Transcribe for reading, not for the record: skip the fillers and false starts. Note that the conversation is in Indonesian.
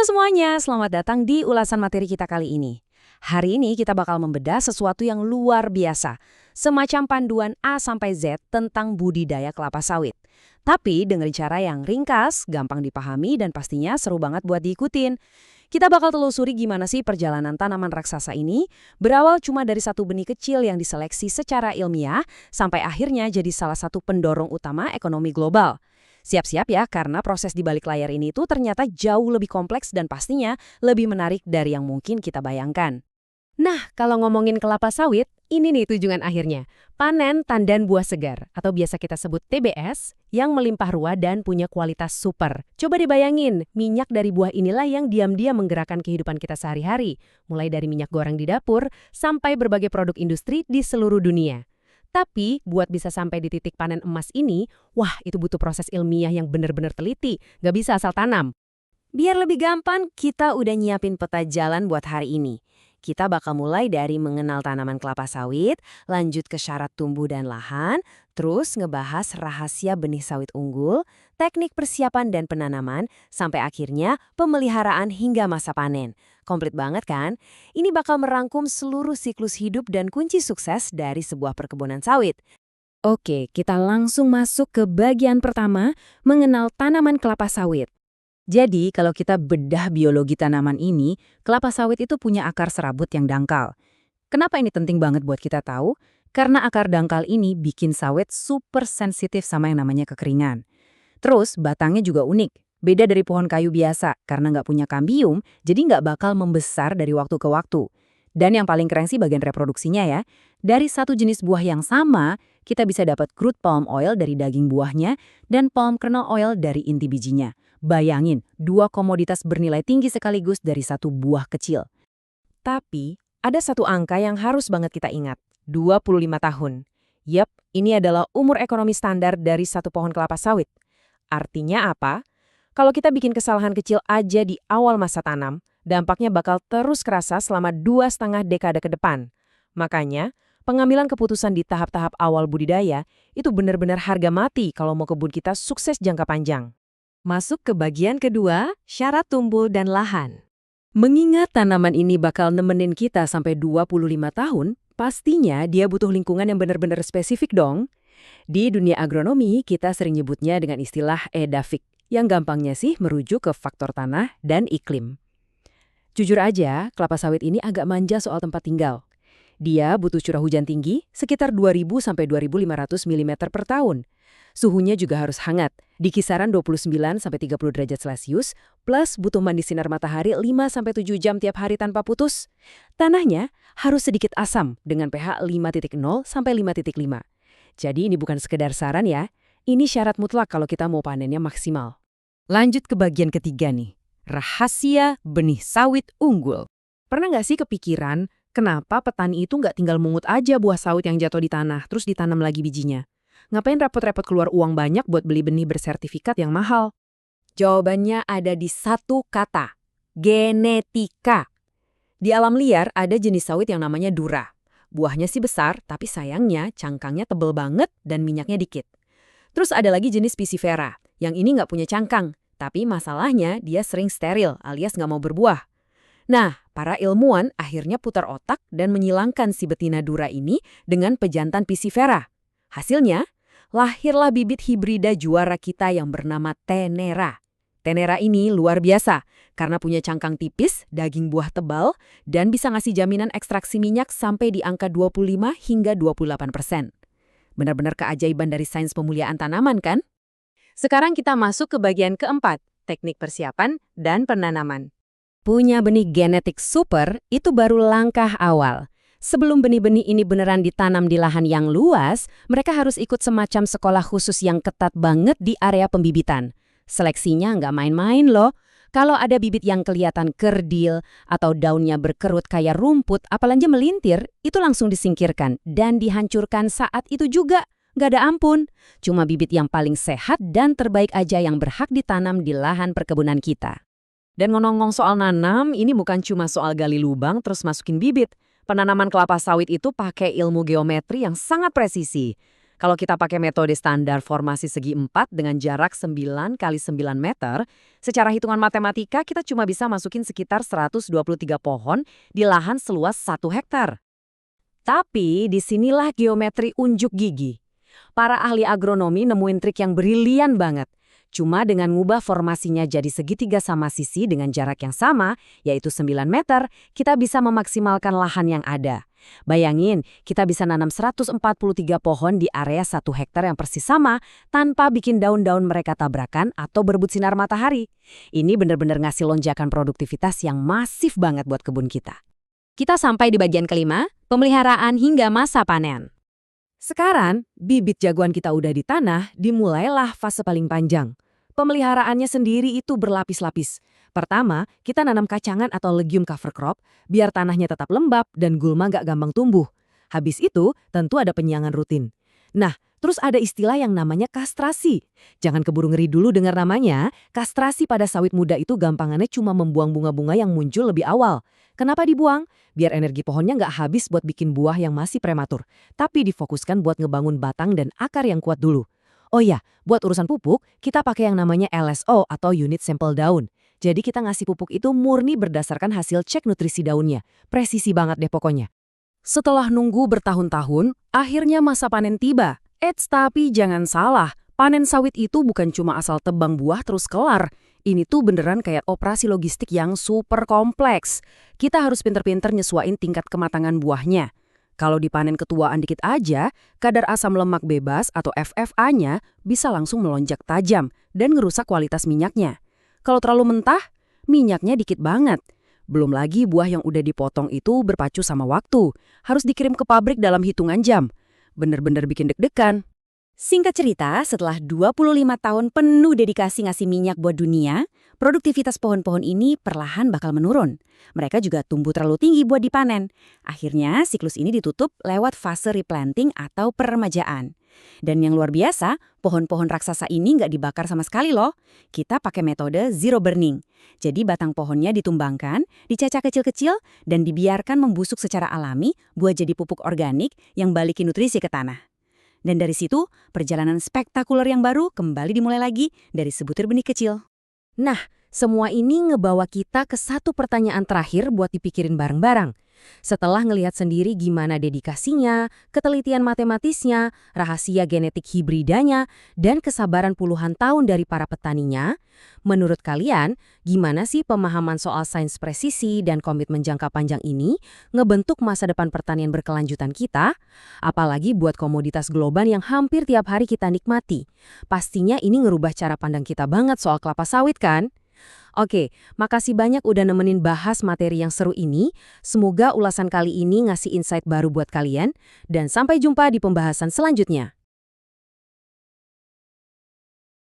semuanya, selamat datang di ulasan materi kita kali ini. Hari ini kita bakal membedah sesuatu yang luar biasa, semacam panduan A sampai Z tentang budidaya kelapa sawit. Tapi dengan cara yang ringkas, gampang dipahami, dan pastinya seru banget buat diikutin. Kita bakal telusuri gimana sih perjalanan tanaman raksasa ini, berawal cuma dari satu benih kecil yang diseleksi secara ilmiah, sampai akhirnya jadi salah satu pendorong utama ekonomi global. Siap-siap ya, karena proses di balik layar ini tuh ternyata jauh lebih kompleks dan pastinya lebih menarik dari yang mungkin kita bayangkan. Nah, kalau ngomongin kelapa sawit, ini nih tujuan akhirnya. Panen tandan buah segar, atau biasa kita sebut TBS, yang melimpah ruah dan punya kualitas super. Coba dibayangin, minyak dari buah inilah yang diam-diam menggerakkan kehidupan kita sehari-hari, mulai dari minyak goreng di dapur, sampai berbagai produk industri di seluruh dunia. Tapi, buat bisa sampai di titik panen emas ini, wah itu butuh proses ilmiah yang benar-benar teliti, nggak bisa asal tanam. Biar lebih gampang, kita udah nyiapin peta jalan buat hari ini. Kita bakal mulai dari mengenal tanaman kelapa sawit, lanjut ke syarat tumbuh dan lahan, terus ngebahas rahasia benih sawit unggul, teknik persiapan dan penanaman, sampai akhirnya pemeliharaan hingga masa panen. Komplit banget kan? Ini bakal merangkum seluruh siklus hidup dan kunci sukses dari sebuah perkebunan sawit. Oke, kita langsung masuk ke bagian pertama, mengenal tanaman kelapa sawit. Jadi, kalau kita bedah biologi tanaman ini, kelapa sawit itu punya akar serabut yang dangkal. Kenapa ini penting banget buat kita tahu? Karena akar dangkal ini bikin sawit super sensitif sama yang namanya kekeringan. Terus, batangnya juga unik. Beda dari pohon kayu biasa, karena nggak punya kambium, jadi nggak bakal membesar dari waktu ke waktu. Dan yang paling keren sih bagian reproduksinya ya. Dari satu jenis buah yang sama, kita bisa dapat crude palm oil dari daging buahnya dan palm kernel oil dari inti bijinya. Bayangin, dua komoditas bernilai tinggi sekaligus dari satu buah kecil. Tapi, ada satu angka yang harus banget kita ingat, 25 tahun. Yap, ini adalah umur ekonomi standar dari satu pohon kelapa sawit. Artinya apa? Kalau kita bikin kesalahan kecil aja di awal masa tanam, dampaknya bakal terus kerasa selama 2,5 dekade ke depan. Makanya, pengambilan keputusan di tahap-tahap awal budidaya itu benar-benar harga mati kalau mau kebun kita sukses jangka panjang. Masuk ke bagian kedua, syarat tumbuh dan lahan. Mengingat tanaman ini bakal nemenin kita sampai 25 tahun, pastinya dia butuh lingkungan yang benar-benar spesifik dong. Di dunia agronomi, kita sering nyebutnya dengan istilah edafik, yang gampangnya sih merujuk ke faktor tanah dan iklim. Jujur aja, kelapa sawit ini agak manja soal tempat tinggal. Dia butuh curah hujan tinggi, sekitar 2.000 sampai 2.500 mm per tahun. Suhunya juga harus hangat, di kisaran 29 sampai 30 derajat Celcius, plus butuh mandi sinar matahari 5 sampai 7 jam tiap hari tanpa putus. Tanahnya harus sedikit asam dengan pH 5.0 sampai 5.5. Jadi ini bukan sekedar saran ya, ini syarat mutlak kalau kita mau panennya maksimal. Lanjut ke bagian ketiga nih, rahasia benih sawit unggul. Pernah nggak sih kepikiran kenapa petani itu nggak tinggal mungut aja buah sawit yang jatuh di tanah, terus ditanam lagi bijinya? Ngapain repot-repot keluar uang banyak buat beli benih bersertifikat yang mahal? Jawabannya ada di satu kata, genetika. Di alam liar ada jenis sawit yang namanya dura. Buahnya sih besar, tapi sayangnya cangkangnya tebel banget dan minyaknya dikit. Terus ada lagi jenis pisifera, yang ini nggak punya cangkang, tapi masalahnya dia sering steril alias nggak mau berbuah. Nah, para ilmuwan akhirnya putar otak dan menyilangkan si betina dura ini dengan pejantan pisifera. Hasilnya, lahirlah bibit hibrida juara kita yang bernama Tenera. Tenera ini luar biasa karena punya cangkang tipis, daging buah tebal, dan bisa ngasih jaminan ekstraksi minyak sampai di angka 25 hingga 28%. Benar-benar keajaiban dari sains pemuliaan tanaman kan? Sekarang kita masuk ke bagian keempat, teknik persiapan dan penanaman. Punya benih genetik super itu baru langkah awal. Sebelum benih-benih ini beneran ditanam di lahan yang luas, mereka harus ikut semacam sekolah khusus yang ketat banget di area pembibitan. Seleksinya nggak main-main loh. Kalau ada bibit yang kelihatan kerdil atau daunnya berkerut kayak rumput, apalagi melintir, itu langsung disingkirkan dan dihancurkan saat itu juga. Nggak ada ampun. Cuma bibit yang paling sehat dan terbaik aja yang berhak ditanam di lahan perkebunan kita. Dan ngomong-ngomong soal nanam, ini bukan cuma soal gali lubang terus masukin bibit. Penanaman kelapa sawit itu pakai ilmu geometri yang sangat presisi. Kalau kita pakai metode standar formasi segi 4 dengan jarak 9 kali 9 meter, secara hitungan matematika kita cuma bisa masukin sekitar 123 pohon di lahan seluas 1 hektar. Tapi disinilah geometri unjuk gigi. Para ahli agronomi nemuin trik yang brilian banget. Cuma dengan ngubah formasinya jadi segitiga sama sisi dengan jarak yang sama, yaitu 9 meter, kita bisa memaksimalkan lahan yang ada. Bayangin, kita bisa nanam 143 pohon di area 1 hektar yang persis sama, tanpa bikin daun-daun mereka tabrakan atau berebut sinar matahari. Ini benar-benar ngasih lonjakan produktivitas yang masif banget buat kebun kita. Kita sampai di bagian kelima, pemeliharaan hingga masa panen. Sekarang, bibit jagoan kita udah di tanah, dimulailah fase paling panjang. Pemeliharaannya sendiri itu berlapis-lapis. Pertama, kita nanam kacangan atau legume cover crop, biar tanahnya tetap lembab dan gulma nggak gampang tumbuh. Habis itu, tentu ada penyiangan rutin. Nah, terus ada istilah yang namanya kastrasi. Jangan keburu ngeri dulu dengar namanya, kastrasi pada sawit muda itu gampangannya cuma membuang bunga-bunga yang muncul lebih awal. Kenapa dibuang? Biar energi pohonnya nggak habis buat bikin buah yang masih prematur, tapi difokuskan buat ngebangun batang dan akar yang kuat dulu. Oh ya, buat urusan pupuk, kita pakai yang namanya LSO atau unit sampel daun. Jadi kita ngasih pupuk itu murni berdasarkan hasil cek nutrisi daunnya. Presisi banget deh pokoknya. Setelah nunggu bertahun-tahun, akhirnya masa panen tiba. Tapi jangan salah, panen sawit itu bukan cuma asal tebang buah terus kelar. Ini tuh beneran kayak operasi logistik yang super kompleks. Kita harus pinter-pinter nyesuain tingkat kematangan buahnya. Kalau dipanen ketuaan dikit aja, kadar asam lemak bebas atau FFA-nya bisa langsung melonjak tajam dan ngerusak kualitas minyaknya. Kalau terlalu mentah, minyaknya dikit banget. Belum lagi buah yang udah dipotong itu berpacu sama waktu. Harus dikirim ke pabrik dalam hitungan jam. Bener-bener bikin deg-degan. Singkat cerita, setelah 25 tahun penuh dedikasi ngasih minyak buat dunia, produktivitas pohon-pohon ini perlahan bakal menurun. Mereka juga tumbuh terlalu tinggi buat dipanen. Akhirnya, siklus ini ditutup lewat fase replanting atau peremajaan. Dan yang luar biasa, pohon-pohon raksasa ini nggak dibakar sama sekali loh. Kita pakai metode zero burning. Jadi batang pohonnya ditumbangkan, dicacah kecil-kecil, dan dibiarkan membusuk secara alami buat jadi pupuk organik yang balikin nutrisi ke tanah. Dan dari situ, perjalanan spektakuler yang baru kembali dimulai lagi dari sebutir benih kecil. Nah, semua ini ngebawa kita ke satu pertanyaan terakhir buat dipikirin bareng-bareng. Setelah ngelihat sendiri gimana dedikasinya, ketelitian matematisnya, rahasia genetik hibridanya, dan kesabaran puluhan tahun dari para petaninya, menurut kalian, gimana sih pemahaman soal sains presisi dan komitmen jangka panjang ini ngebentuk masa depan pertanian berkelanjutan kita? Apalagi buat komoditas global yang hampir tiap hari kita nikmati. Pastinya ini ngerubah cara pandang kita banget soal kelapa sawit kan? Oke, makasih banyak udah nemenin bahas materi yang seru ini. Semoga ulasan kali ini ngasih insight baru buat kalian. Dan sampai jumpa di pembahasan selanjutnya.